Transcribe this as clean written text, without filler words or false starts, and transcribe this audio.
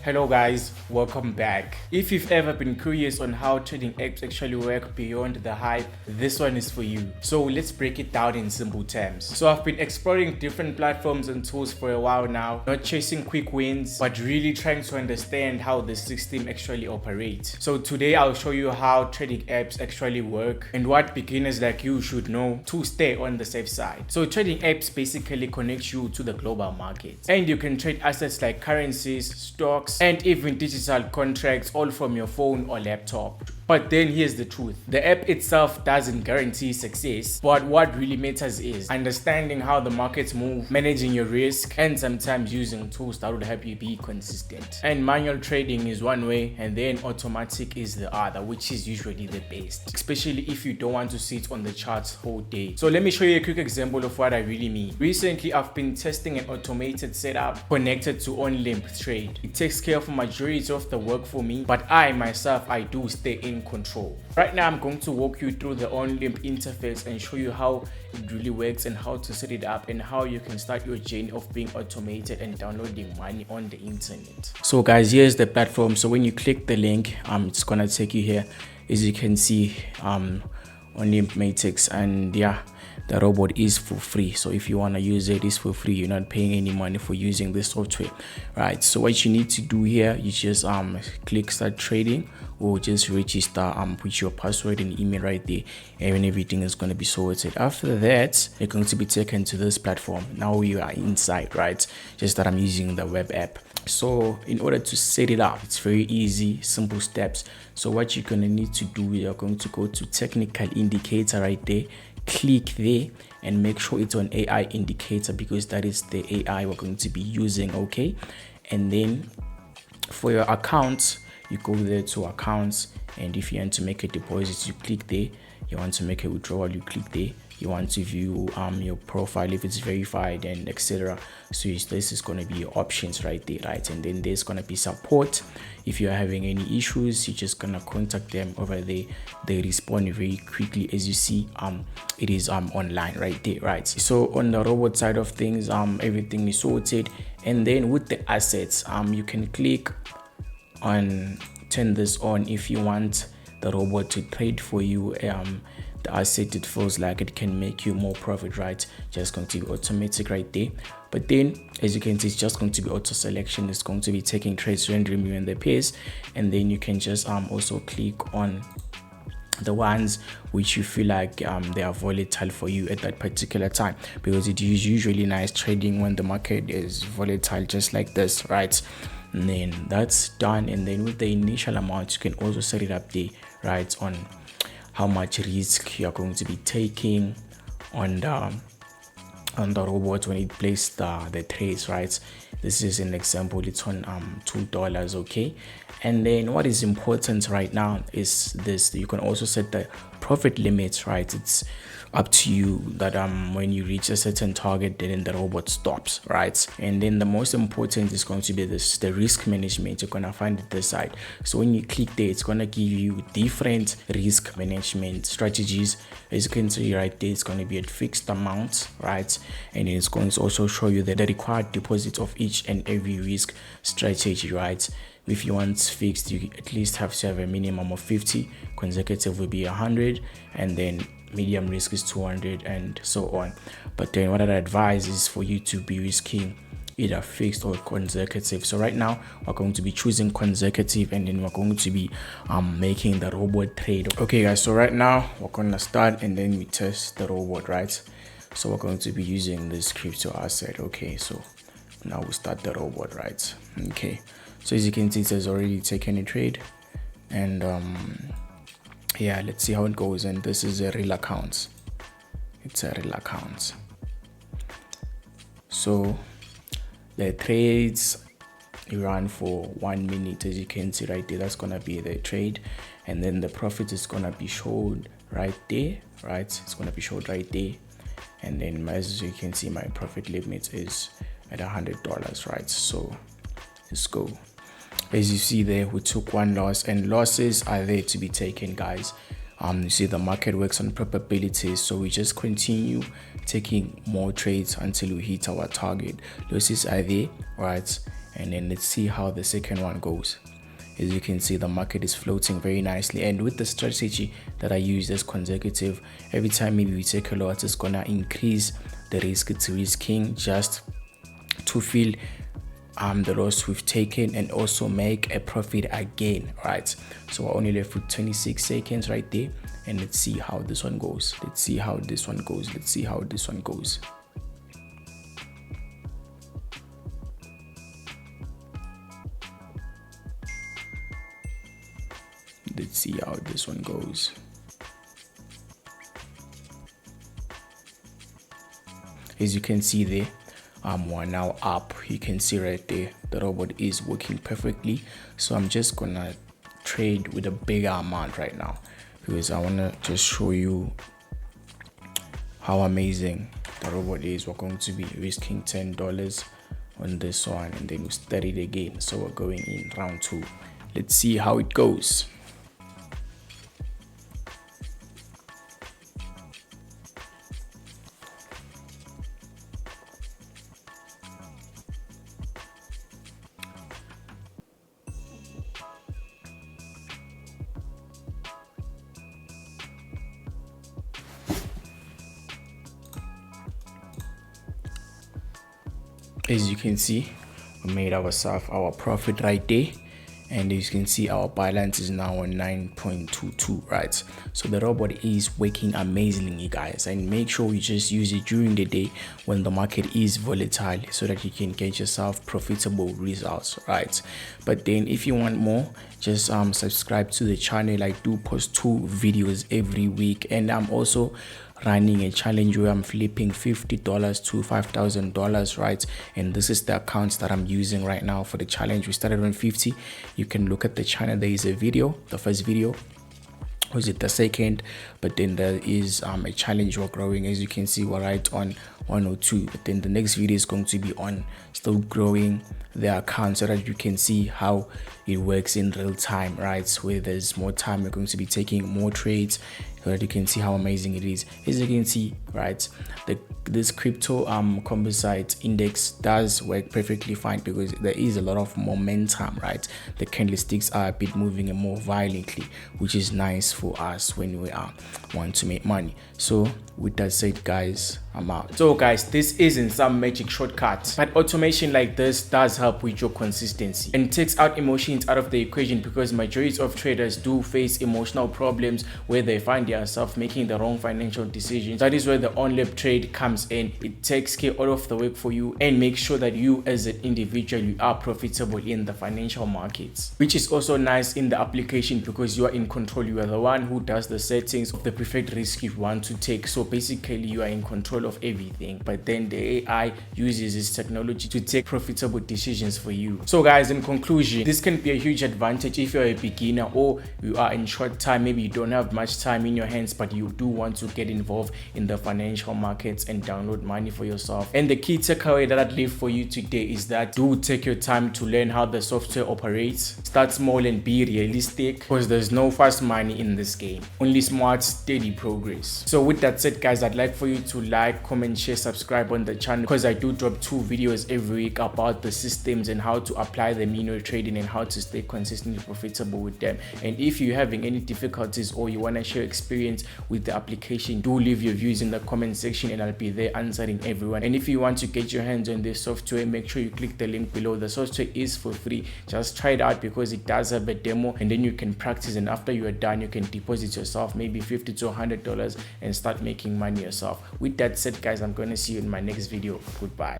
Hello guys, welcome back. If you've ever been curious on how trading apps actually work beyond the hype, this one is for you. So let's break it down in simple terms. So I've been exploring different platforms and tools for a while now, not chasing quick wins, but really trying to understand how the system actually operates. So today I'll show you how trading apps actually work and what beginners like you should know to stay on the safe side. So trading apps basically connect you to the global market, and you can trade assets like currencies, stocks, and even digital contracts all from your phone or laptop. But then here's the truth. The app itself doesn't guarantee success, but what really matters is understanding how the markets move, managing your risk, and sometimes using tools that will help you be consistent. And manual trading is one way, and then automatic is the other, which is usually the best, especially if you don't want to sit on the charts whole day. So let me show you a quick example of what I really mean. Recently, I've been testing an automated setup connected to Olymp Trade. It takes care of a majority of the work for me, but I myself, I do stay in control. Right now I'm going to walk you through the Olymp interface and show you how it really works and how to set it up and how you can start your journey of being automated and downloading money on the internet. So guys, here's the platform. So when you click the link, it's gonna take you here. As you can see, Olymp Matix, and yeah, the robot is for free. So if you want to use it, it's for free. You're not paying any money for using this software, right? So what you need to do here, you just click start trading, or just register, put your password and email right there, and everything is going to be sorted. After that, you're going to be taken to this platform. Now you are inside, right? Just that I'm using the web app. So in order to set it up, it's very easy, simple steps. So what you're going to need to do, you're going to go to technical indicator right there, click there, and make sure it's on AI indicator, because that is the AI we're going to be using. Okay, and then for your accounts, you go there to accounts, and if you want to make a deposit, you click there. You want to make a withdrawal, you click there. You want to view your profile if it's verified, and etc. So this is going to be your options right there, right? And then there's going to be support. If you're having any issues, you're just gonna contact them over there. They respond very quickly. As you see, it is online right there, right? So on the robot side of things, everything is sorted. And then with the assets, you can click on turn this on if you want the robot to trade for you the asset. It feels like it can make you more profit, right? Just going to be automatic right there. But then as you can see, it's just going to be auto selection. It's going to be taking trades randomly when they pace, and then you can just also click on the ones which you feel like they are volatile for you at that particular time, because it is usually nice trading when the market is volatile, just like this, right? And then that's done. And then with the initial amount, you can also set it up there, right, on how much risk you're going to be taking on the robot when it plays the trades, right? This is an example. It's on $2. Okay, and then what is important right now is this: you can also set the profit limits, right? It's up to you that when you reach a certain target, then the robot stops, right? And then the most important is going to be the risk management. You're gonna find it this side. So when you click there, it's gonna give you different risk management strategies. As you can see right there, it's gonna be at fixed amounts, right? And it's going to also show you the required deposits of each and every risk strategy, right? If you want fixed, you at least have to have a minimum of 50, consecutive will be 100, and then medium risk is 200, and so on. But then what I advise is for you to be risking either fixed or consecutive. So right now we're going to be choosing consecutive, and then we're going to be making the robot trade. Okay guys, so right now we're gonna start, and then we test the robot, right? So we're going to be using this crypto asset. Okay, so now we start the robot, right? Okay, so as you can see, it has already taken a trade, and yeah, let's see how it goes. And this is a real account. It's a real account. So the trades run for 1 minute. As you can see right there, that's gonna be the trade, and then the profit is gonna be showed right there, right? It's gonna be showed right there. And then as you can see, my profit limit is at $100, right? So let's go. As you see there, we took one loss, and losses are there to be taken, guys. You see the market works on probabilities, so we just continue taking more trades until we hit our target. Losses are there, right? and then let's see how the second one goes. As you can see, the market is floating very nicely, and with the strategy that I use as consecutive, every time maybe we take a lot, it's gonna increase the risk to risking just to feel the loss we've taken and also make a profit again, right? So we're only left with 26 seconds right there, and let's see how this one goes. Let's see how this one goes. Let's see how this one goes. Let's see how this one goes. As you can see there, we're now up. You can see right there the robot is working perfectly. So I'm just gonna trade with a bigger amount right now, because I want to just show you how amazing the robot is. We're going to be risking $10 on this one, and then we start it again. So we're going in round 2. Let's see how it goes. As you can see, we made ourselves our profit right there, and as you can see, our balance is now on 9.22, right? So the robot is working amazingly, guys, and make sure you just use it during the day when the market is volatile, so that you can get yourself profitable results, right? But then if you want more, just subscribe to the channel. I do post 2 videos every week, and I'm also running a challenge where I'm flipping $50 to $5,000, right? And this is the accounts that I'm using right now for the challenge. We started on 50. You can look at the channel. There is a video, the first video, was it the second, but then there is a challenge we're growing. As you can see, we're right on 102, but then the next video is going to be on still growing the account, so that you can see how it works in real time, right? Where there's more time, we're going to be taking more trades, so that you can see how amazing it is. As you can see, right, this crypto composite index does work perfectly fine, because there is a lot of momentum, right? The candlesticks are a bit moving and more violently, which is nice for us when we want to make money. So with that said, guys, I'm out. So guys, this isn't some magic shortcut, but automation like this does help with your consistency and takes out emotions out of the equation, because majority of traders do face emotional problems where they find themselves making the wrong financial decisions. That is where the Olymp Trade comes in. It takes care all of the work for you and makes sure that you as an individual, you are profitable in the financial markets, which is also nice in the application, because you are in control. You are the one who does the settings of the preferred risk you want to take. So basically you are in control of everything, but then the AI uses this technology to take profitable decisions for you. So guys, in conclusion, this can be a huge advantage if you're a beginner or you are in short time. Maybe you don't have much time in your hands, but you do want to get involved in the financial markets and download money for yourself. And the key takeaway that I'd leave for you today is that do take your time to learn how the software operates. Start small and be realistic, because there's no fast money in this game, only smart, steady progress. So with that said, guys, I'd like for you to like, comment, share, subscribe on the channel, because I do drop 2 videos every week about the systems and how to apply them in your trading and how to stay consistently profitable with them. And if you're having any difficulties or you want to share experience with the application, do leave your views in the comment section and I'll be there answering everyone. And if you want to get your hands on this software, make sure you click the link below. The software is for free. Just try it out, because it does have a demo, and then you can practice, and after you are done, you can deposit yourself maybe $50 to $100 and start making money yourself. With that said, guys, I'm going to see you in my next video. Goodbye.